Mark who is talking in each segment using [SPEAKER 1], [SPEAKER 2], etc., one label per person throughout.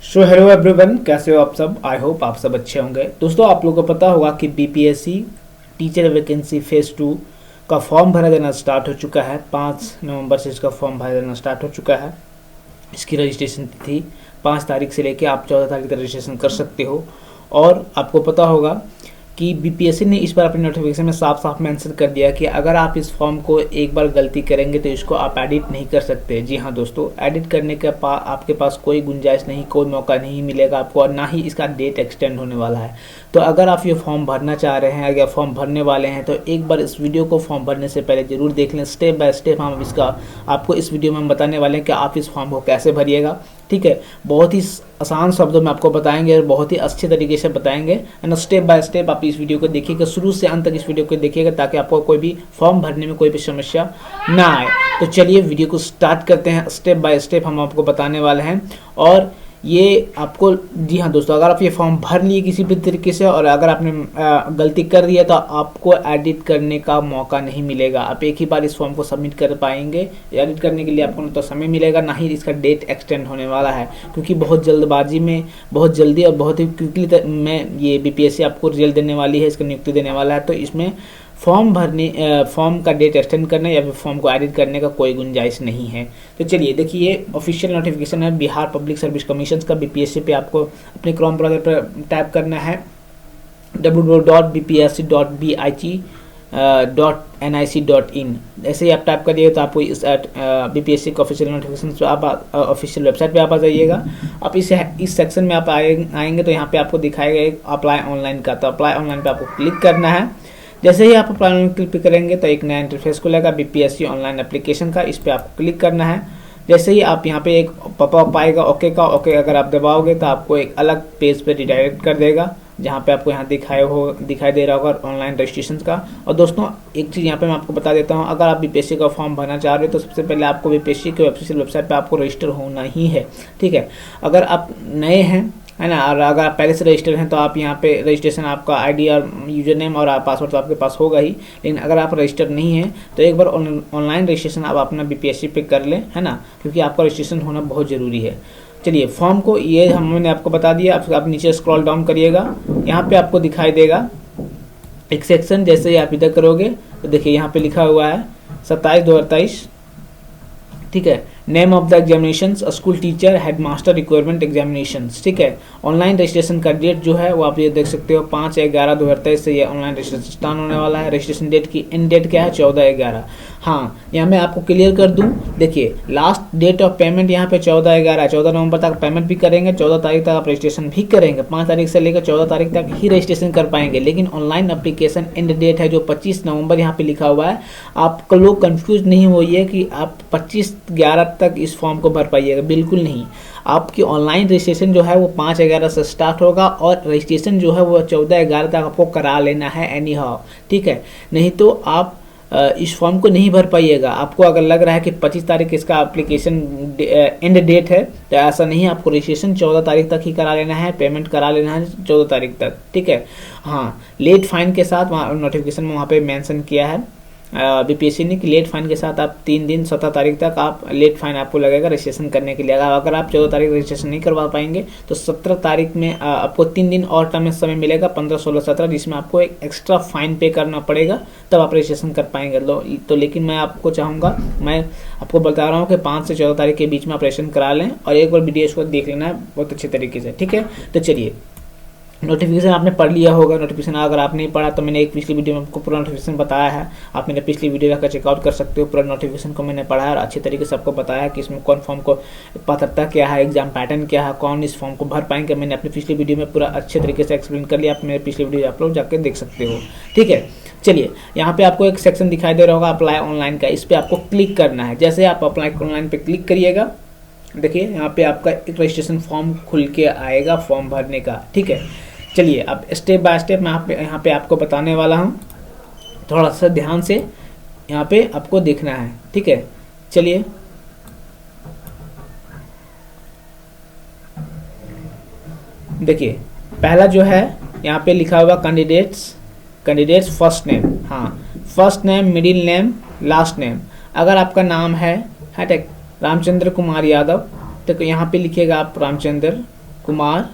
[SPEAKER 1] So hello everyone, कैसे हो आप सब। आई होप आप सब अच्छे होंगे। दोस्तों, आप लोगों को पता होगा कि बीपीएससी टीचर वैकेंसी फेज़ 2 का फॉर्म भरा देना स्टार्ट हो चुका है। 5 नवंबर से इसका फॉर्म भरा देना स्टार्ट हो चुका है। इसकी रजिस्ट्रेशन तिथि 5 तारीख से लेकर आप 14 तारीख तक रजिस्ट्रेशन कर सकते हो। और आपको पता होगा कि बीपीएससी ने इस बार अपने नोटिफिकेशन में साफ साफ मेंशन कर दिया कि अगर आप इस फॉर्म को एक बार गलती करेंगे तो इसको आप एडिट नहीं कर सकते। जी हाँ दोस्तों, एडिट करने के आपके पास कोई गुंजाइश नहीं, कोई मौका नहीं मिलेगा आपको, और ना ही इसका डेट एक्सटेंड होने वाला है। तो अगर आप ये फॉर्म भरना चाह रहे हैं या फॉर्म भरने वाले हैं तो एक बार इस वीडियो को फॉर्म भरने से पहले जरूर देख लें। स्टेप बाय स्टेप हम इसका आपको इस वीडियो में हम बताने वाले हैं कि आप इस फॉर्म को कैसे भरिएगा। ठीक है, बहुत ही आसान शब्दों में आपको बताएंगे और बहुत ही अच्छे तरीके से बताएंगे। एंड स्टेप बाय स्टेप आप इस वीडियो को देखिएगा, शुरू से अंत तक इस वीडियो को देखिएगा ताकि आपको कोई भी फॉर्म भरने में कोई भी समस्या ना आए। तो चलिए वीडियो को स्टार्ट करते हैं। स्टेप बाय स्टेप हम आपको बताने वाले हैं। और ये आपको, जी हाँ दोस्तों, अगर आप ये फॉर्म भर लिए किसी भी तरीके से और अगर आपने गलती कर दी है तो आपको एडिट करने का मौका नहीं मिलेगा। आप एक ही बार इस फॉर्म को सबमिट कर पाएंगे। एडिट करने के लिए आपको ना तो समय मिलेगा, ना ही इसका डेट एक्सटेंड होने वाला है, क्योंकि बहुत जल्दबाजी में, बहुत जल्दी और बहुत ही क्विकली में ये बीपीएससी आपको रिजल्ट देने वाली है, इसका नियुक्ति देने वाला है। तो इसमें फॉर्म का डेट एक्सटेंड करने या फिर फॉर्म को एडिट करने का कोई गुंजाइश नहीं है। तो चलिए देखिए, ये ऑफिशियल नोटिफिकेशन है बिहार पब्लिक सर्विस कमीशन का। बीपीएससी पे आपको अपने क्रोम ब्राउज़र पर टाइप करना है www.bpsc.nic.in। ऐसे ही आप टाइप करिए तो आपको इस बीपीएससी के ऑफिशियल नोटिफिकेशन पे आप ऑफिशियल वेबसाइट पे आप आ जाइएगा। आप इस सेक्शन में आप आएंगे तो यहाँ पे आपको दिखाएगा एक अप्लाई ऑनलाइन का। तो अप्लाई ऑनलाइन पे आपको क्लिक करना है। जैसे ही आप अप्लाई ऑनलाइन क्लिक करेंगे तो एक नया इंटरफेस खुलेगा बीपीएससी ऑनलाइन एप्लीकेशन का। इस पर आपको क्लिक करना है। जैसे ही आप यहाँ पे एक पॉपअप आएगा ओके का, ओके अगर आप दबाओगे तो आपको एक अलग पेज पे रिडायरेक्ट कर देगा, जहाँ पे आपको यहाँ दिखाई दे रहा होगा ऑनलाइन रजिस्ट्रेशन का। और दोस्तों, एक चीज़ यहाँ पे मैं आपको बता देता हूँ, अगर आप बीपीएससी का फॉर्म भरना चाह रहे हो तो सबसे पहले आपको बीपीएससी के ऑफिशियल वेबसाइट पे आपको रजिस्टर होना ही है। ठीक है, अगर आप नए हैं, है ना, और अगर आप पहले से रजिस्टर हैं तो आप यहाँ पे रजिस्ट्रेशन, आपका आईडी और यूजर नेम और पासवर्ड तो आपके पास होगा ही। लेकिन अगर आप रजिस्टर नहीं हैं तो एक बार ऑनलाइन रजिस्ट्रेशन आप अपना बीपीएससी पे कर लें, है ना, क्योंकि आपका रजिस्ट्रेशन होना बहुत ज़रूरी है। चलिए, फॉर्म को ये हमने आपको बता दिया। आप नीचे स्क्रॉल डाउन करिएगा, यहाँ पे आपको दिखाई देगा एक सेक्शन। जैसे ही आप इधर करोगे तो देखिए यहाँ पे लिखा हुआ है 27/2/23। ठीक है, name of the examination school teacher headmaster requirement examination. ठीक है, ऑनलाइन रजिस्ट्रेशन का डेट जो है वो आप ये देख सकते हो 5/11/2023 से ये ऑनलाइन रजिस्ट्रेशन स्टार्ट होने वाला है। रजिस्ट्रेशन डेट की इन डेट क्या है 14/11। हाँ, यहाँ मैं आपको क्लियर कर दूँ, देखिए लास्ट डेट ऑफ पेमेंट यहाँ पे 14/11, 14 नवंबर तक पेमेंट भी करेंगे, 14 तारीख तक आप रजिस्ट्रेशन भी करेंगे। 5 तारीख से लेकर 14 तारीख तक ही रजिस्ट्रेशन कर पाएंगे। लेकिन ऑनलाइन एप्लीकेशन एंड डेट है जो 25 नवंबर यहाँ पे लिखा हुआ है। आप लोग कंफ्यूज नहीं होइए कि आप 25/11 तक इस फॉर्म को भर पाइएगा, बिल्कुल नहीं। आपकी ऑनलाइन रजिस्ट्रेशन जो है वो 5/11 से स्टार्ट होगा और रजिस्ट्रेशन जो है वो 14/11 तक आपको करा लेना है एनी हाउ। ठीक है, नहीं तो आप इस फॉर्म को नहीं भर पाइएगा। आपको अगर लग रहा है कि 25 तारीख इसका एप्लीकेशन एंड डेट है तो ऐसा नहीं है। आपको रजिस्ट्रेशन 14 तारीख तक ही करा लेना है, पेमेंट करा लेना है 14 तारीख तक। ठीक है, हाँ, लेट फाइन के साथ वहाँ नोटिफिकेशन में वहाँ पे मेंशन किया है बीपीएससी ने कि लेट फाइन के साथ आप 3 दिन 17 तारीख तक आप लेट फाइन आपको लगेगा रजिस्ट्रेशन करने के लिए। अगर आप 14 तारीख रजिस्ट्रेशन नहीं करवा पाएंगे तो 17 तारीख में आपको 3 दिन और टाइम में समय मिलेगा, 15, 16, 17, जिसमें आपको एक एक्स्ट्रा फाइन पे करना पड़ेगा, तब आप रजिस्ट्रेशन कर पाएंगे। तो लेकिन मैं आपको चाहूँगा, मैं आपको बता रहा हूँ कि 5 से 14 तारीख के बीच में आप रजिस्ट्रेशन करा लें और एक बार वीडियो को देख लेना है बहुत अच्छे तरीके से। ठीक है, तो चलिए, नोटिफिकेशन आपने पढ़ लिया होगा। नोटिफिकेशन अगर आप नहीं पढ़ा तो मैंने एक पिछली वीडियो में आपको पूरा नोटिफिकेशन बताया है, आप मेरे पिछली वीडियो जाकर चेकआउट कर सकते हो। पूरा नोटिफिकेशन को मैंने पढ़ा है और अच्छे तरीके से आपको बताया कि इसमें कौन फॉर्म को पात्रता क्या है, एग्जाम पैटर्न क्या है, कौन इस फॉर्म को भर पाएंगे। मैंने अपनी पिछली वीडियो में पूरा अच्छे तरीके से एक्सप्लेन कर लिया। आप मेरे पिछली वीडियो आप लोग जाकर देख सकते हो। ठीक है, चलिए, यहाँ पे आपको एक सेक्शन दिखाई दे रहा होगा अप्लाई ऑनलाइन का, इस पर आपको क्लिक करना है। जैसे आप अप्लाई ऑनलाइन पे क्लिक करिएगा, देखिए यहाँ पे आपका एक रजिस्ट्रेशन फॉर्म खुल के आएगा फॉर्म भरने का। ठीक है, चलिए अब स्टेप बाय स्टेप मैं यहाँ पे आपको बताने वाला हूँ, थोड़ा सा ध्यान से यहाँ पे आपको देखना है। ठीक है, चलिए, देखिए पहला जो है यहाँ पे लिखा हुआ कैंडिडेट्स फर्स्ट नेम। हाँ, first name, middle name, last name. अगर आपका नाम है रामचंद्र कुमार यादव तो यहाँ पे लिखिएगा आप रामचंद्र कुमार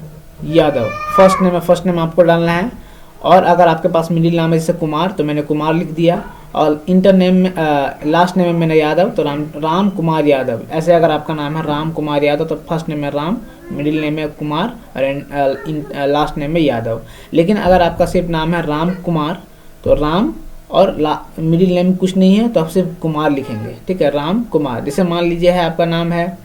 [SPEAKER 1] यादव। फर्स्ट नेम है, फर्स्ट नेम आपको डालना है। और अगर आपके पास मिडिल नाम है जैसे कुमार तो मैंने कुमार लिख दिया, और इंटर नेम में लास्ट नेम में मैंने यादव तो राम कुमार यादव। ऐसे अगर आपका नाम है राम कुमार यादव तो फर्स्ट नेम है राम, मिडिल नेम है कुमार और लास्ट नेम है यादव। लेकिन अगर आपका सिर्फ नाम है राम कुमार तो राम और मिडिल नेम कुछ नहीं है तो आप सिर्फ कुमार लिखेंगे, ठीक है, राम कुमार। जैसे मान लीजिए है आपका नाम है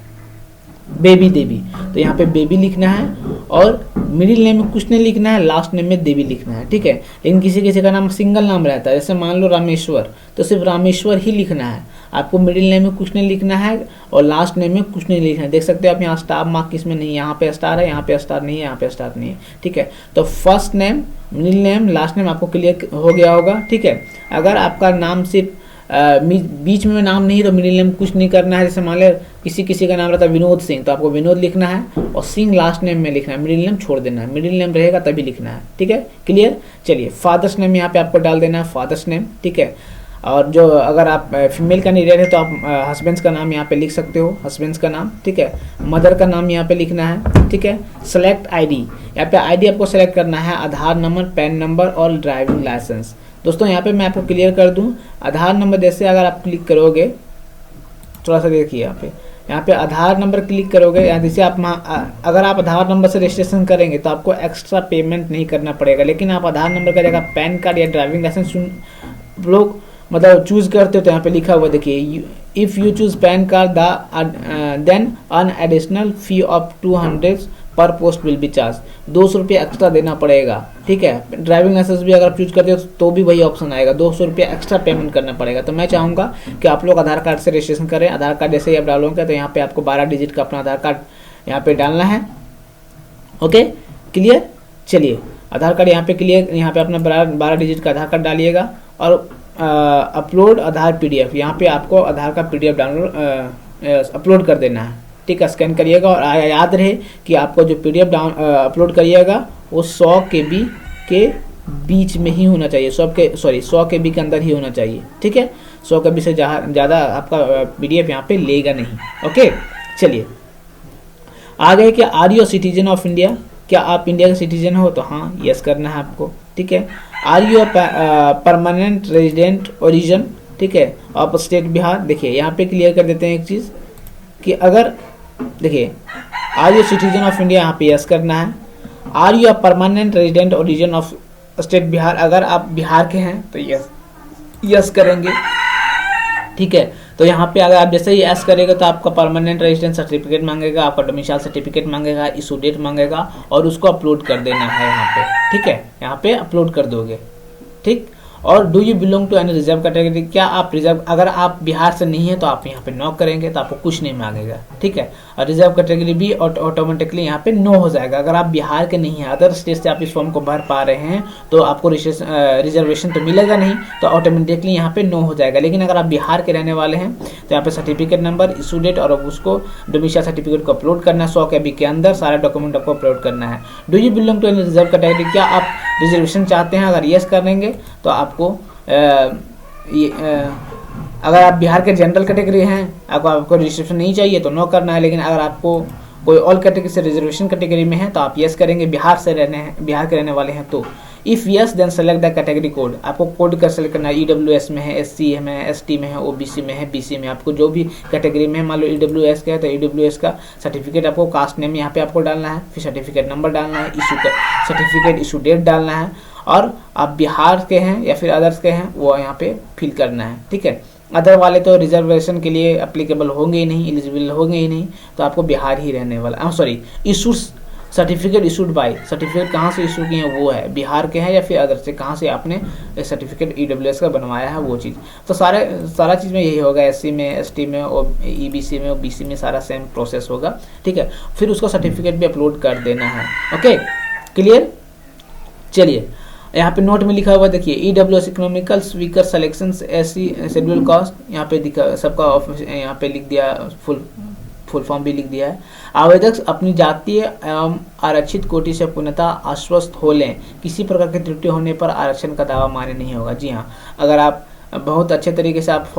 [SPEAKER 1] बेबी देवी तो यहाँ पे बेबी लिखना है, और मिडिल नेम में कुछ नहीं लिखना है, लास्ट नेम में देवी लिखना है, ठीक है। लेकिन किसी किसी का नाम सिंगल नाम रहता है, जैसे मान लो रामेश्वर तो सिर्फ रामेश्वर ही लिखना है, आपको मिडिल नेम में कुछ नहीं लिखना है और लास्ट नेम में कुछ नहीं लिखना है। देख सकते हो आप यहाँ स्टार मार्क इसमें नहीं है, यहाँ पे स्टार है, यहाँ पे स्टार नहीं है, यहाँ पे स्टार नहीं है, ठीक है। तो first name, middle name, last name आपको क्लियर हो गया होगा, ठीक है। अगर आपका नाम सिर्फ बीच में नाम नहीं तो मिडिल नेम कुछ नहीं करना है। जैसे मान लो किसी किसी का नाम रहता है विनोद सिंह तो आपको विनोद लिखना है और सिंह लास्ट नेम में लिखना है, मिडिल नेम छोड़ देना है, मिडिल नेम रहेगा तभी लिखना है, ठीक है, क्लियर। चलिए फादर्स नेम यहाँ पे आपको डाल देना है, फादर्स नेम, ठीक है। और जो अगर आप फीमेल कैंडिडेट है तो आप हस्बैंड्स का नाम यहाँ पे लिख सकते हो, हस्बैंड्स का नाम, ठीक है। मदर का नाम यहाँ पे लिखना है, ठीक है। सेलेक्ट आईडी, यहाँ पे आईडी आपको सेलेक्ट करना है, आधार नंबर, पैन नंबर और ड्राइविंग लाइसेंस। दोस्तों यहाँ पे मैं आपको क्लियर कर दूं, आधार नंबर जैसे अगर आप क्लिक करोगे, थोड़ा सा देखिए यहाँ पे आधार नंबर क्लिक करोगे, जैसे आप अगर आप आधार नंबर से रजिस्ट्रेशन करेंगे तो आपको एक्स्ट्रा पेमेंट नहीं करना पड़ेगा। लेकिन आप आधार नंबर का जगह पैन कार्ड या ड्राइविंग लाइसेंस लोग मतलब चूज करते हो तो यहाँ पे लिखा हुआ देखिए, if you choose PAN card then an additional fee of 200 per post will be charge, 200 रुपये एक्स्ट्रा देना पड़ेगा, ठीक है। ड्राइविंग लाइसेंस भी अगर आप चूज करते हो तो भी वही ऑप्शन आएगा, 200 रुपये एक्स्ट्रा पेमेंट करना पड़ेगा। तो मैं चाहूँगा कि आप लोग आधार कार्ड से रजिस्ट्रेशन करें। आधार कार्ड जैसे ही आप डालोगे तो यहाँ पे आपको 12 डिजिट का अपना आधार कार्ड यहाँ पे डालना है, ओके, क्लियर। चलिए आधार कार्ड यहाँ पे क्लियर, यहाँ पे अपना 12 डिजिट का आधार कार्ड डालिएगा और अपलोड आधार PDF, यहाँ पे आपको आधार का PDF डाउनलोड अपलोड कर देना है, ठीक है। स्कैन करिएगा और याद रहे कि आपको जो PDF अपलोड करिएगा वो 100 KB के बीच में ही होना चाहिए, 100 KB के अंदर ही होना चाहिए, ठीक है। 100 KB से ज़्यादा आपका PDF यहाँ पे लेगा नहीं, ओके। चलिए आगे, क्या are you citizen of India, क्या आप इंडिया के सिटीजन हो तो हाँ यस करना है आपको, ठीक है। Are you permanent resident origin, ठीक है, ऑफ स्टेट बिहार। देखिए यहाँ पे क्लियर कर देते हैं एक चीज़ कि अगर देखिए are you citizen of India, यहाँ पे यस करना है। Are you permanent resident origin of state Bihar, अगर आप बिहार के हैं तो यस करेंगे, ठीक है। तो यहाँ पे अगर आप जैसे ही यस करेंगे तो आपका परमानेंट रेजिडेंस सर्टिफिकेट मांगेगा, आपका डोमिसाइल सर्टिफिकेट मांगेगा, इशू डेट मांगेगा और उसको अपलोड कर देना है यहाँ पे, ठीक है। यहाँ पे अपलोड कर दोगे, ठीक। और do you belong to any reserve category, क्या आप रिजर्व, अगर आप बिहार से नहीं है तो आप यहाँ पे नो करेंगे तो आपको कुछ नहीं मांगेगा, ठीक है। और रिजर्व कैटेगरी भी ऑटोमेटिकली यहाँ पे नो हो जाएगा। अगर आप बिहार के नहीं हैं, अदर स्टेट से आप इस फॉर्म को भर पा रहे हैं तो आपको रिजर्वेशन तो मिलेगा नहीं, तो ऑटोमेटिकली यहाँ पे नो हो जाएगा। लेकिन अगर आप बिहार के रहने वाले हैं तो यहाँ पे सर्टिफिकेट नंबर, इशू डेट और उसको डोमिसाइल सर्टिफिकेट को अपलोड करना है, 100 KB के अंदर सारा डॉक्यूमेंट आपको अपलोड करना है। Do you belong to any reserve category, क्या आप रिजर्वेशन चाहते हैं, अगर यस करेंगे तो आपको अगर आप बिहार के जनरल कैटेगरी हैं, आपको रजिस्ट्रेशन नहीं चाहिए तो नो करना है। लेकिन अगर आपको कोई ऑल कैटेगरी से रिजर्वेशन कैटेगरी में है तो आप यस करेंगे, बिहार के रहने वाले हैं तो। If yes then select the category code, आपको कोड का सेलेक्ट करना है, EWS में है, SC में है, ST में है, OBC में है, BC में, आपको जो भी कैटेगरी में है। मान लो EWS का है तो EWS का सर्टिफिकेट आपको, कास्ट नेम यहाँ पे आपको डालना है, फिर सर्टिफिकेट नंबर डालना है, सर्टिफिकेट इशू डेट डालना है, और आप बिहार के हैं या फिर अदर्स के हैं वो यहाँ पे फिल करना है, ठीक है। अदर वाले तो रिजर्वेशन के लिए अप्लीकेबल होंगे ही नहीं, एलिजिबल होंगे ही नहीं, तो आपको बिहार ही रहने वाला। Issued certificate issued by, certificate कहाँ से इशू किए हैं वो है, बिहार के हैं या फिर अदर से, कहाँ से आपने सर्टिफिकेट EWS का बनवाया है वो चीज़। तो सारा चीज़ में यही होगा, SC में, ST में और EBC में और BC में सारा सेम प्रोसेस होगा, ठीक है। फिर उसको सर्टिफिकेट भी अपलोड कर देना है, ओके, क्लियर। चलिए यहाँ पे नोट में लिखा हुआ देखिए, EWS economical weaker selection SC schedule caste, यहाँ पे दिखा सबका यहाँ पे लिख दिया, फुल फॉर्म भी लिख दिया है। आवेदक अपनी जातीय एवं आरक्षित कोटि से पूर्णतः आश्वस्त हो लें, किसी प्रकार की त्रुटि होने पर आरक्षण का दावा मान्य नहीं होगा। जी हाँ, अगर आप बहुत अच्छे तरीके से आप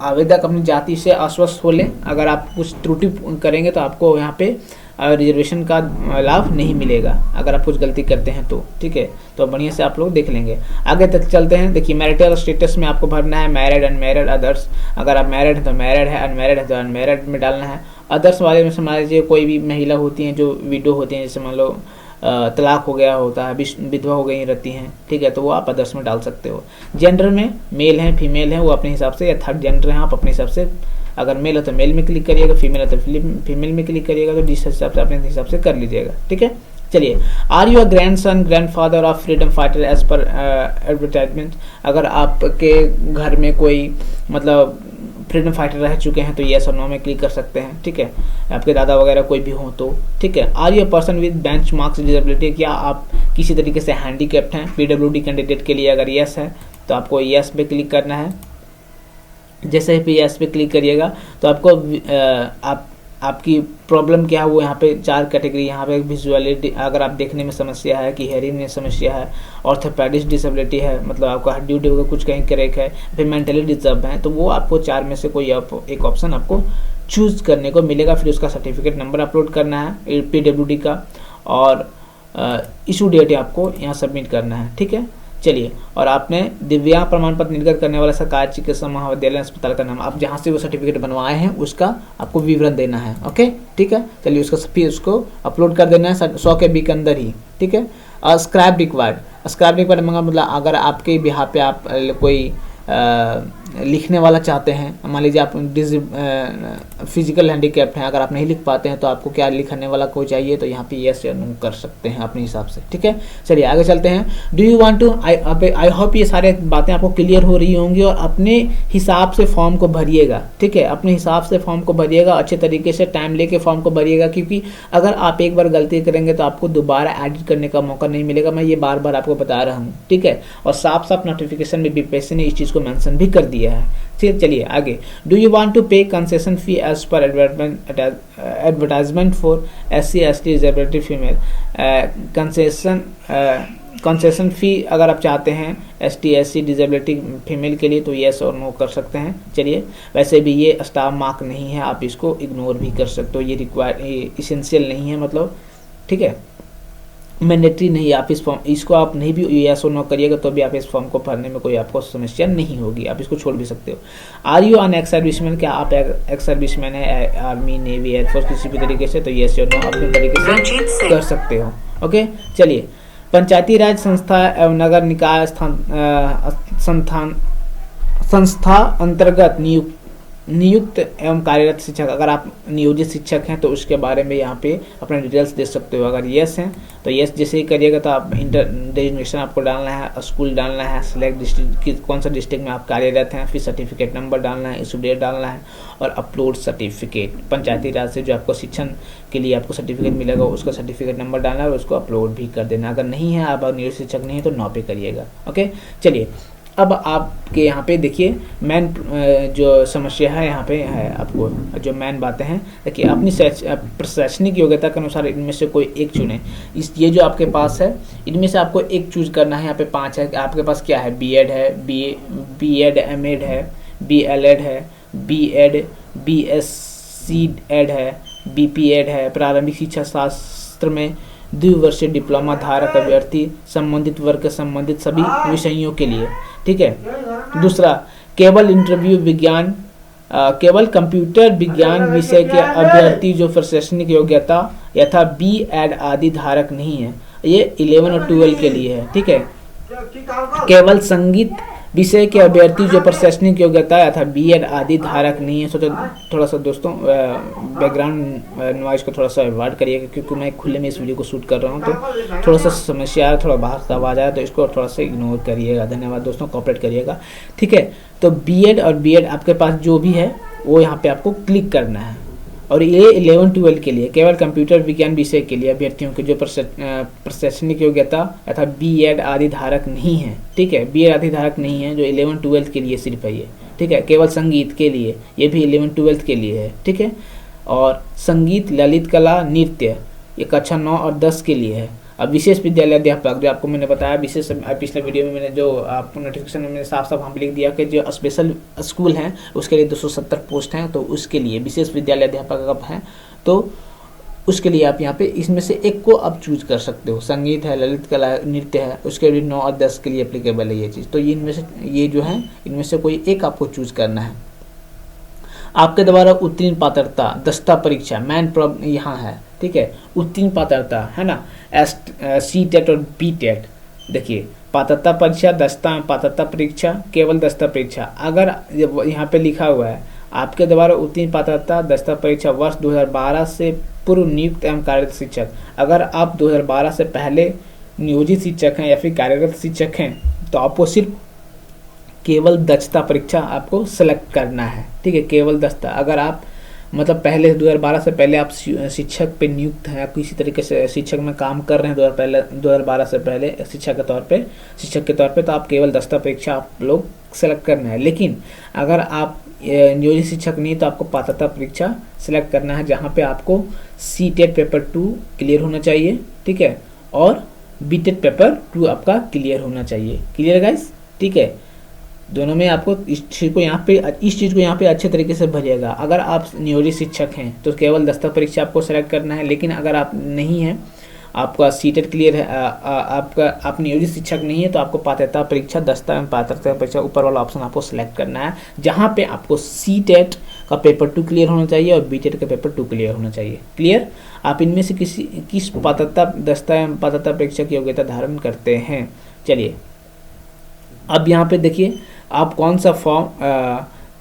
[SPEAKER 1] आवेदक अपनी जाति से आश्वस्त हो लें, अगर आप कुछ त्रुटि करेंगे तो आपको यहाँ पे रिजर्वेशन का लाभ नहीं मिलेगा अगर आप कुछ गलती करते हैं तो, ठीक है। तो बढ़िया से आप लोग देख लेंगे। आगे तक चलते हैं। देखिए मैरिटल स्टेटस में आपको भरना है मैरिड, अनमैरिड, अदर्स। अगर आप मैरिड हैं तो मैरिड है, अनमैरिड है तो अनमैरिड में डालना है। अदर्स वाले में मान लीजिए कोई भी महिला होती हैं जो विडो होती हैं, जैसे मान लो तलाक हो गया होता है, विधवा हो गई रहती हैं, ठीक है, तो वो आप अदर्स में डाल सकते हो। जेंडर में मेल हैं फीमेल हैं वो अपने हिसाब से, या थर्ड जेंडर हैं आप अपने हिसाब से, अगर मेल है तो मेल में क्लिक करिएगा, फीमेल है तो फीमेल में क्लिक करिएगा, तो जिस हिसाब से अपने हिसाब से कर लीजिएगा, ठीक है। चलिए, are you a grandson grandfather of freedom fighter as per advertisement. अगर आपके घर में कोई मतलब फ्रीडम फाइटर रह चुके हैं तो येस और नो में क्लिक कर सकते हैं, ठीक है। आपके दादा वगैरह कोई भी हो तो, ठीक है। Are you a person with benchmarks disability, क्या आप किसी तरीके से हैंडीकैप्ड हैं। पीडब्ल्यूडी कैंडिडेट के लिए अगर येस है तो आपको येस पे क्लिक करना है। जैसे ही येस पे क्लिक करिएगा तो आपको आपकी प्रॉब्लम क्या है वो यहाँ पे 4 कैटेगरी, यहाँ पे विजुअलिटी, अगर आप देखने में समस्या है, कि हेयरिंग में समस्या है, ऑर्थोपेडिक डिसेबिलिटी है, मतलब आपका हड्डी उड्डी वगैरह कुछ कहीं क्रैक है, फिर मेंटली डिस्टर्ब है, तो वो आपको 4 में से कोई एक ऑप्शन आपको चूज करने को मिलेगा। फिर उसका सर्टिफिकेट नंबर अपलोड करना है पीडब्ल्यूडी का, और इशू डेट आपको यहाँ सबमिट करना है, ठीक है। चलिए, और आपने दिव्यांग प्रमाण पत्र निर्गत करने वाला सरकारी चिकित्सा महाविद्यालय अस्पताल का नाम, आप जहाँ से वो सर्टिफिकेट बनवाए हैं उसका आपको विवरण देना है, ओके, ठीक है। चलिए, उसका फिर उसको अपलोड कर देना है 100 KB के अंदर ही, ठीक है। और स्क्रैप रिक्वायर्ड, स्क्रैप रिक्वायर्ड मतलब अगर आपके बिहार पे आप कोई लिखने वाला चाहते हैं, मान लीजिए आप फिजिकल हैंडीकैप्ड हैं, अगर आप नहीं लिख पाते हैं तो आपको क्या लिखने वाला कोई चाहिए, तो यहाँ पे यस या नो कर सकते हैं अपने हिसाब से, ठीक है। चलिए आगे चलते हैं। Do you want to, I hope ये सारे बातें आपको क्लियर हो रही होंगी, और अपने हिसाब से फॉर्म को भरिएगा, ठीक है। अपने हिसाब से फॉर्म को भरिएगा, अच्छे तरीके से टाइम लेके फॉर्म को भरिएगा, क्योंकि अगर आप एक बार गलती करेंगे तो आपको दोबारा एडिट करने का मौका नहीं मिलेगा। मैं ये बार बार आपको बता रहा हूँ, ठीक है। और साफ साफ नोटिफिकेशन में बीपीएससी ने इस चीज़ को मेंशन भी कर दिया है। चलिए आगे। Do you want to pay concession fee as per advertisement for SC ST disability female. Concession fee अगर आप चाहते हैं ST SC डिसेबिलिटी फीमेल के लिए तो येस और नो कर सकते हैं। चलिए, वैसे भी ये स्टाफ मार्क नहीं है, आप इसको इग्नोर भी कर सकते हो, ये इसेंशियल नहीं है, मतलब, ठीक है, मैंडेटरी नहीं है। आप इस फॉर्म इसको आप नहीं भी येस और नो करिएगा तो भी आप इस फॉर्म को भरने में कोई आपको समस्या नहीं होगी, आप इसको छोड़ भी सकते हो। Are you an ex serviceman, क्या आप एक्स सर्विसमैन है, आर्मी, नेवी, एयरफोर्स, किसी भी तरीके से, तो येस और नो अपने तरीके से कर सकते हो, ओके। चलिए, पंचायती राज संस्था एवं नगर निकाय संस्था अंतर्गत नियुक्त एवं कार्यरत शिक्षक, अगर आप नियोजित शिक्षक हैं तो उसके बारे में यहाँ पे अपने डिटेल्स दे सकते हो। अगर येस हैं तो येस जैसे ही करिएगा तो आप इंटर डेजिग्नेशन आपको डालना है, स्कूल डालना है, सिलेक्ट डिस्ट्रिक्ट कौन सा डिस्ट्रिक्ट में आप कार्यरत हैं, फिर सर्टिफिकेट नंबर डालना है, इशू डेट डालना है, और अपलोड सर्टिफिकेट। पंचायती राज से जो आपको शिक्षण के लिए आपको सर्टिफिकेट मिलेगा उसका सर्टिफिकेट नंबर डालना है और उसको अपलोड भी कर देना। अगर नहीं है, आप नियोजित शिक्षक नहीं है तो नो पे करिएगा, ओके। चलिए, अब आपके यहाँ पे देखिए मेन जो समस्या है यहाँ पे है, आपको जो मेन बातें हैं, देखिए अपनी प्रशासनिक योग्यता के अनुसार इनमें से कोई एक चुने। ये जो आपके पास है इनमें से आपको एक चूज करना है। यहाँ पे 5 है, आपके पास क्या है, बीएड है, बीएड एमएड है, बीएलएड है, बीएड बीएससी एड है, बीपीएड है, प्रारंभिक शिक्षा शास्त्र में द्विवर्षीय डिप्लोमा धारक अभ्यर्थी संबंधित वर्ग के संबंधित सभी विषयों के लिए, ठीक है। दूसरा, केवल इंटरव्यू विज्ञान, केवल कंप्यूटर विज्ञान विषय के अभ्यर्थी जो प्रशासनिक योग्यता यथा बीएड आदि धारक नहीं है, ये 11 और 12 के लिए है, ठीक है। केवल संगीत विषय के अभ्यर्थी जो प्रशासनिक योग्यता अथा बीएड आदि धारक नहीं है। सोचो थोड़ा सा दोस्तों बैकग्राउंड नॉइज को थोड़ा सा अवॉइड करिएगा, क्योंकि मैं खुले में इस वीडियो को शूट कर रहा हूँ तो थोड़ा सा समस्या है, थोड़ा बाहर का आवाज़ आया तो इसको थोड़ा सा इग्नोर करिएगा। धन्यवाद दोस्तों, कोऑपरेट करिएगा, ठीक है। तो बीएड और बीएड आपके पास जो भी है वो यहाँ पे आपको क्लिक करना है। और ये 11-12 के लिए केवल कंप्यूटर विज्ञान विषय के लिए अभ्यर्थियों के जो प्रशासनिक योग्यता अर्थात बीएड आदि धारक नहीं है, ठीक है, बीएड आदि धारक नहीं है, जो 11-12 के लिए सिर्फ है ये, ठीक है। केवल संगीत के लिए, ये भी 11-12 के लिए है, ठीक है। और संगीत, ललित कला, नृत्य ये कक्षा 9 और 10 के लिए है। अब विशेष विद्यालय अध्यापक जो आपको मैंने बताया, विशेष पिछले वीडियो में मैंने जो आपको नोटिफिकेशन में मैंने साफ साफ वहाँ पे लिख दिया कि जो स्पेशल स्कूल हैं उसके लिए 270 पोस्ट हैं, तो उसके लिए विशेष विद्यालय अध्यापक अगर हैं तो उसके लिए आप यहाँ पे इसमें से एक को आप चूज कर सकते हो। संगीत है, ललित कला, नृत्य है, उसके लिए 9 और 10 के लिए एप्लीकेबल है ये चीज़। तो ये इनमें से, ये जो है इनमें से कोई एक आपको चूज करना है। आपके द्वारा उत्तीर्ण पात्रता दस्ता परीक्षा, मैन प्रॉब्लम यहाँ है, ठीक है, उत्तीर्ण पात्रता है ना, सी टेट और बी टेट। देखिए पात्रता परीक्षा, दस्ता पात्रता परीक्षा, केवल दस्ता परीक्षा। अगर यहाँ पे लिखा हुआ है आपके द्वारा उत्तीर्ण पात्रता दस्ता परीक्षा वर्ष 2012 से पूर्व नियुक्त एवं कार्यरत शिक्षक, अगर आप 2012 से पहले नियोजित शिक्षक हैं या फिर कार्यरत शिक्षक हैं तो आपको सिर्फ केवल दक्षता परीक्षा आपको सेलेक्ट करना है, ठीक है, केवल दस्ता। अगर आप मतलब पहले 2012 से पहले आप शिक्षक पे नियुक्त हैं, आप किसी तरीके से शिक्षक में काम कर रहे हैं 2012 से पहले शिक्षक के तौर पे तो आप केवल दस्ता परीक्षा आप लोग सेलेक्ट करना है। लेकिन अगर आप नियोजित शिक्षक नहीं तो आपको पात्रता परीक्षा सेलेक्ट करना है, जहाँ पे आपको सी टेट पेपर 2 क्लियर होना चाहिए, ठीक है, और बी टेट पेपर 2 आपका क्लियर होना चाहिए। क्लियर गाइस, ठीक है, दोनों में आपको इस चीज़ को यहाँ पे अच्छे तरीके से भरिएगा। अगर आप नियोजित शिक्षक हैं तो केवल दस्ता परीक्षा आपको सेलेक्ट करना है, लेकिन अगर आप नहीं हैं, आपका सीटेट क्लियर है, आप नियोजित शिक्षक नहीं है तो आपको पात्रता परीक्षा दस्ता एवं पात्रता परीक्षा ऊपर वाला ऑप्शन आपको सेलेक्ट करना है, जहाँ पे आपको सीटेट का पेपर 2 क्लियर होना चाहिए और बीटेट का पेपर 2 क्लियर होना चाहिए। क्लियर, आप इनमें से किस पात्रता दस्ता एवं पात्रता परीक्षा की योग्यता धारण करते हैं। चलिए अब यहाँ पे देखिए आप कौन सा फॉर्म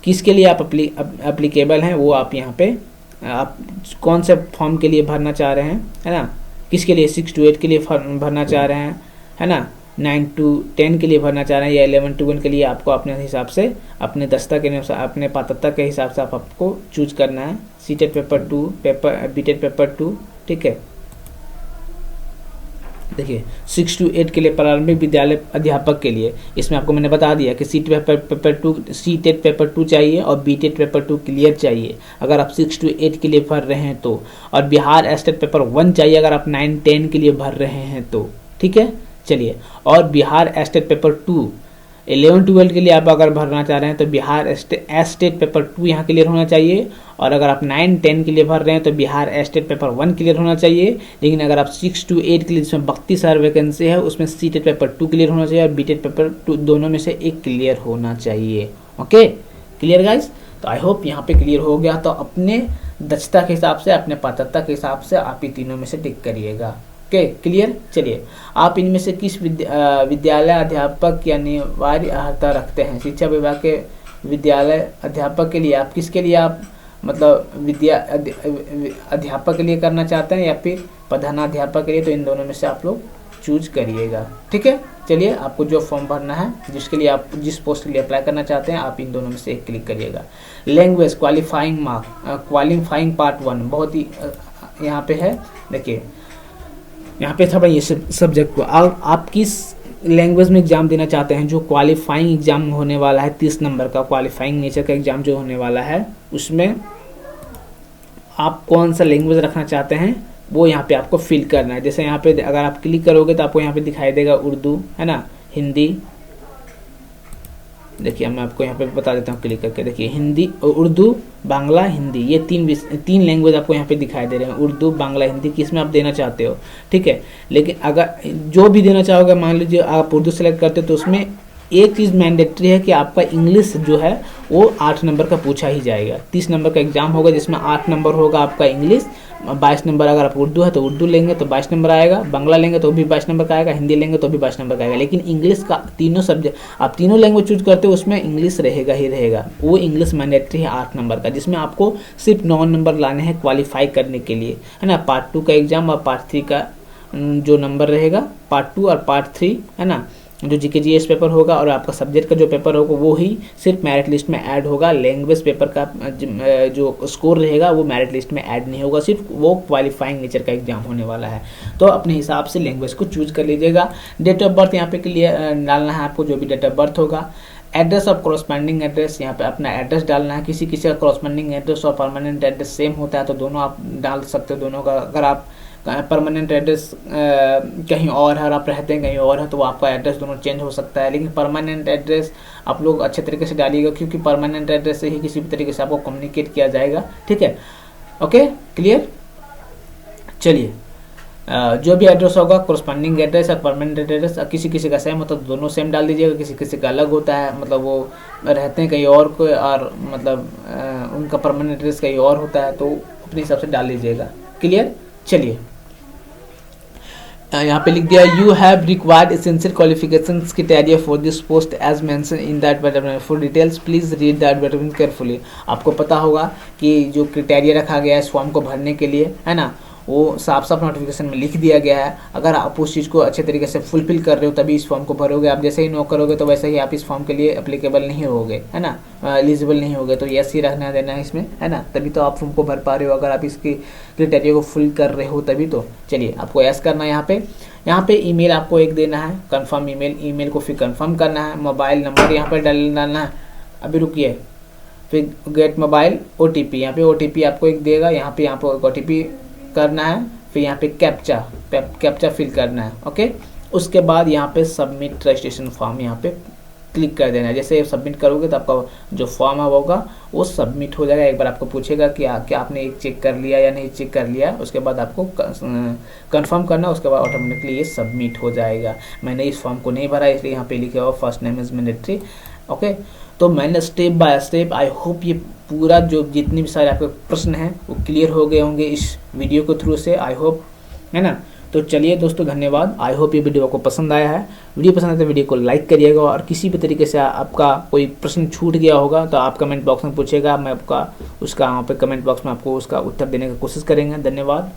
[SPEAKER 1] किसके लिए आप एप्लीकेबल हैं, वो आप यहाँ पे आप कौन से फॉर्म के लिए भरना चाह रहे हैं, है ना, किसके लिए 6 to 8 के लिए भरना चाह रहे हैं, है ना, 9 to 10 के लिए भरना चाह रहे हैं, या 11 to 1 के लिए आपको अपने हिसाब से अपने दस्ता के अनुसार अपने पात्रता के हिसाब से आपको चूज करना है। सीटेट पेपर 2 बीटेट पेपर 2, ठीक है। देखिए 6 to 8 के लिए प्रारंभिक विद्यालय अध्यापक के लिए इसमें आपको मैंने बता दिया कि सीटेट पेपर 2 चाहिए और बीटेट पेपर 2 क्लियर चाहिए अगर आप 6 to 8 के लिए भर रहे हैं तो, और बिहार एस्टेट पेपर 1 चाहिए अगर आप 9-10 के लिए भर रहे हैं तो, ठीक है। चलिए, और बिहार एस्टेट पेपर 2 11-12 के लिए आप अगर भरना चाह रहे हैं तो बिहार एस्टेट पेपर 2 यहाँ क्लियर होना चाहिए, और अगर आप 9-10 के लिए भर रहे हैं तो बिहार एस्टेट पेपर 1 क्लियर होना चाहिए। लेकिन अगर आप 6 to 8 के लिए जिसमें 32,000 वैकेंसी है उसमें सीटेट पेपर 2 क्लियर होना चाहिए और बीटेट पेपर 2 दोनों में से एक क्लियर होना चाहिए। ओके, क्लियर गाइस, तो आई होप यहाँ पे क्लियर हो गया। तो अपने दक्षता के हिसाब से अपने पात्रता के हिसाब से आप ही तीनों में से टिक करिएगा। Okay, clear. चलिए, आप इनमें से किस विद्यालय अध्यापक की अनिवार्य अर्हता रखते हैं। शिक्षा विभाग के विद्यालय अध्यापक के लिए आप किसके लिए आप मतलब अध्यापक के लिए करना चाहते हैं या फिर प्रधानाध्यापक के लिए, तो इन दोनों में से आप लोग चूज करिएगा, ठीक है। चलिए, आपको जो फॉर्म भरना है जिसके लिए आप जिस पोस्ट के लिए अप्लाई करना चाहते हैं आप इन दोनों में से एक क्लिक करिएगा। लैंग्वेज क्वालिफाइंग पार्ट 1 बहुत ही यहाँ पे है। देखिए यहाँ पे था भाई ये सब्जेक्ट को आप किस लैंग्वेज में एग्जाम देना चाहते हैं। जो क्वालिफाइंग एग्जाम होने वाला है 30 नंबर का क्वालिफाइंग नेचर का एग्जाम जो होने वाला है उसमें आप कौन सा लैंग्वेज रखना चाहते हैं वो यहाँ पे आपको फिल करना है। जैसे यहाँ पे अगर आप क्लिक करोगे तो आपको यहाँ पे दिखाई देगा उर्दू, है ना, हिंदी। देखिए मैं आपको यहाँ पे बता देता हूँ क्लिक करके। देखिए हिंदी, उर्दू, बांग्ला, हिंदी, ये तीन लैंग्वेज आपको यहाँ पे दिखाई दे रहे हैं। उर्दू, बांग्ला, हिंदी, किस में आप देना चाहते हो, ठीक है। लेकिन अगर जो भी देना चाहोगे, मान लीजिए आप उर्दू सेलेक्ट करते हो तो उसमें एक चीज़ मैंडेटरी है कि आपका इंग्लिश जो है वो 8 नंबर का पूछा ही जाएगा। 30 नंबर का एग्जाम होगा जिसमें 8 नंबर होगा आपका इंग्लिश, 22 नंबर अगर आप उर्दू है तो उर्दू लेंगे तो 22 नंबर आएगा, बांग्ला लेंगे तो भी 22 नंबर का आएगा, हिंदी लेंगे तो भी 22 नंबर का आएगा। लेकिन इंग्लिश का तीनों सब्जेक्ट आप तीनों लैंग्वेज चूज करते हो उसमें इंग्लिश रहेगा ही रहेगा। वो इंग्लिश मैंडेटरी है 8 नंबर का, जिसमें आपको सिर्फ 9 नंबर लाने हैं क्वालिफाई करने के लिए, है ना। पार्ट 2 का एग्जाम और पार्ट 3 का जो नंबर रहेगा, पार्ट 2 और पार्ट 3, है ना, जो जीके जीएस पेपर होगा और आपका सब्जेक्ट का जो पेपर होगा वो ही सिर्फ मेरिट लिस्ट में ऐड होगा। लैंग्वेज पेपर का जो स्कोर रहेगा वो मेरिट लिस्ट में ऐड नहीं होगा, सिर्फ वो क्वालिफाइंग नेचर का एग्जाम होने वाला है। तो अपने हिसाब से लैंग्वेज को चूज कर लीजिएगा। डेट ऑफ बर्थ यहाँ पे क्लियर डालना है आपको, जो भी डेट ऑफ बर्थ होगा। एड्रेस ऑफ कॉरस्पॉन्डिंग एड्रेस, यहाँ पे अपना एड्रेस डालना है। किसी का कॉरस्पॉन्डिंग एड्रेस और परमानेंट एड्रेस सेम होता है तो दोनों आप डाल सकते हो। दोनों का अगर आप परमानेंट एड्रेस कहीं और है और आप रहते हैं कहीं और है तो आपका एड्रेस दोनों चेंज हो सकता है। लेकिन परमानेंट एड्रेस आप लोग अच्छे तरीके से डालिएगा क्योंकि परमानेंट एड्रेस से ही किसी भी तरीके से आपको कम्युनिकेट किया जाएगा, ठीक है। Okay, clear. चलिए जो भी एड्रेस होगा कोरस्पॉन्डिंग एड्रेस और परमानेंट एड्रेस किसी किसी का सेम होता है तो दोनों सेम डाल दीजिएगा, किसी किसी का अलग होता है, मतलब वो रहते हैं कहीं और को और मतलब उनका परमानेंट एड्रेस कहीं और होता है, तो अपने हिसाब से डाल लीजिएगा। क्लियर। चलिए यहाँ पे लिख दिया you have required essential qualifications criteria for this post as mention in the advertisement, for details please read the advertisement carefully. आपको पता होगा कि जो क्राइटेरिया रखा गया है इस फॉर्म को भरने के लिए, है ना, वो साफ साफ नोटिफिकेशन में लिख दिया गया है। अगर आप उस चीज़ को अच्छे तरीके से फुलफिल कर रहे हो तभी इस फॉर्म को भरोगे। आप जैसे ही नो करोगे तो वैसे ही आप इस फॉर्म के लिए एप्लीकेबल नहीं होगे, है ना, एलिजिबल नहीं होगे। तो यस ही रखना देना है इसमें, है ना, तभी तो आप फॉर्म को भर पा रहे हो। अगर आप इसकी क्राइटेरिया को फुल कर रहे हो तभी तो। चलिए आपको यस करना है। यहाँ पे ईमेल आपको एक देना है, कंफर्म ईमेल को फिर कंफर्म करना है। मोबाइल नंबर यहाँ पे डालना है। अभी रुकिए, फिर गेट मोबाइल OTP, यहाँ पे OTP आपको एक देगा, यहाँ पे OTP करना है। फिर यहाँ पे कैप्चा फिल करना है। ओके, उसके बाद यहाँ पे सबमिट रजिस्ट्रेशन फॉर्म यहाँ पे क्लिक कर देना है। जैसे सबमिट करोगे तो आपका जो फॉर्म होगा वो सबमिट हो जाएगा। एक बार आपको पूछेगा कि क्या आपने एक चेक कर लिया या नहीं चेक कर लिया, उसके बाद आपको कंफर्म करना, उसके बाद ऑटोमेटिकली ये सबमिट हो जाएगा। मैंने इस फॉर्म को नहीं भरा इसलिए यहाँ पे लिखा हुआ first name is mandatory. Okay, तो मैंने step by step, I hope ये पूरा जो जितने भी सारे आपके प्रश्न हैं वो क्लियर हो गए होंगे इस वीडियो के थ्रू से, आई होप, है ना। तो चलिए दोस्तों, धन्यवाद। आई होप ये वीडियो आपको पसंद आया है। वीडियो पसंद आए तो वीडियो को लाइक करिएगा, और किसी भी तरीके से आपका कोई प्रश्न छूट गया होगा तो आप कमेंट बॉक्स में पूछेगा, मैं आपका उसका वहाँ पे कमेंट बॉक्स में आपको उसका उत्तर देने की कोशिश करेंगे। धन्यवाद।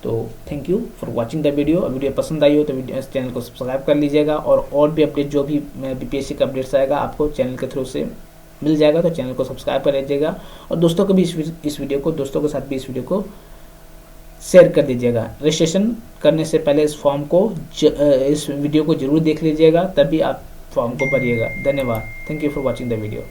[SPEAKER 1] तो thank you for watching the video पसंद आई हो तो इस चैनल को सब्सक्राइब कर लीजिएगा, और भी अपडेट जो भी BPSC का अपडेट्स आएगा आपको चैनल के थ्रू से मिल जाएगा, तो चैनल को सब्सक्राइब कर लीजिएगा। और दोस्तों को भी इस वीडियो को दोस्तों के साथ भी इस वीडियो को शेयर कर दीजिएगा। रजिस्ट्रेशन करने से पहले इस फॉर्म को इस वीडियो को जरूर देख लीजिएगा, तभी आप फॉर्म को भरिएगा। धन्यवाद। Thank you for watching the video.